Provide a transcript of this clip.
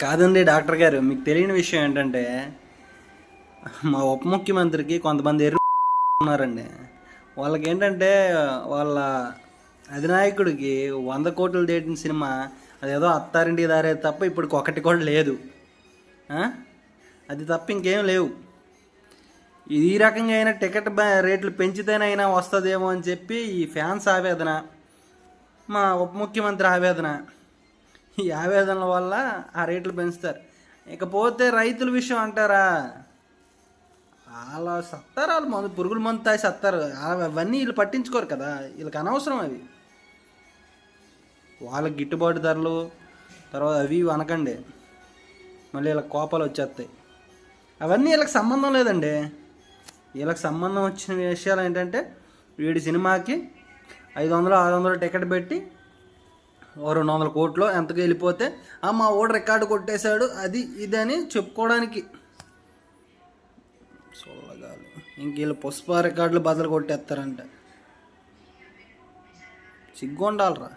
కాదండి డాక్టర్ గారు, మీకు తెలియని విషయం ఏంటంటే మా ఉప ముఖ్యమంత్రికి కొంతమంది ఉన్నారండి. వాళ్ళకి ఏంటంటే వాళ్ళ అధినాయకుడికి 100 కోట్లు దాటిన సినిమా అదేదో అత్తారింటికి దారే తప్ప ఇప్పటికి ఒకటి కూడా లేదు. అది తప్ప ఇంకేం లేవు. ఈ రకంగా అయినా టికెట్ రేట్లు పెంచితేనైనా వస్తుందేమో అని చెప్పి ఈ ఫ్యాన్స్ ఆవేదన, మా ఉప ముఖ్యమంత్రి ఆవేదన. ఈ ఆవేదనల వల్ల ఆ రేట్లు పెంచుతారు. ఇకపోతే రైతుల విషయం అంటారా, అలా సత్తారు. వాళ్ళు మందు పురుగుల మందు తాగి సత్తారు. అవన్నీ వీళ్ళు పట్టించుకోరు కదా, వీళ్ళకి అనవసరం అవి. వాళ్ళకి గిట్టుబాటు ధరలు తర్వాత అవి ఇవి అనకండి, మళ్ళీ వీళ్ళకి కోపాలు వచ్చేస్తాయి. అవన్నీ వీళ్ళకి సంబంధం లేదండి. వీళ్ళకి సంబంధం వచ్చిన విషయాలు ఏంటంటే వీడి సినిమాకి 500-600 టికెట్ పెట్టి 200 కోట్లు ఎంతకు వెళ్ళిపోతే మా ఓడు రికార్డు కొట్టేశాడు అది ఇది అని చెప్పుకోవడానికి. చూడగాలి ఇంక వీళ్ళు పుష్ప రికార్డులు బదులు కొట్టేస్తారంట. సిగ్గు ఉండాలిరా.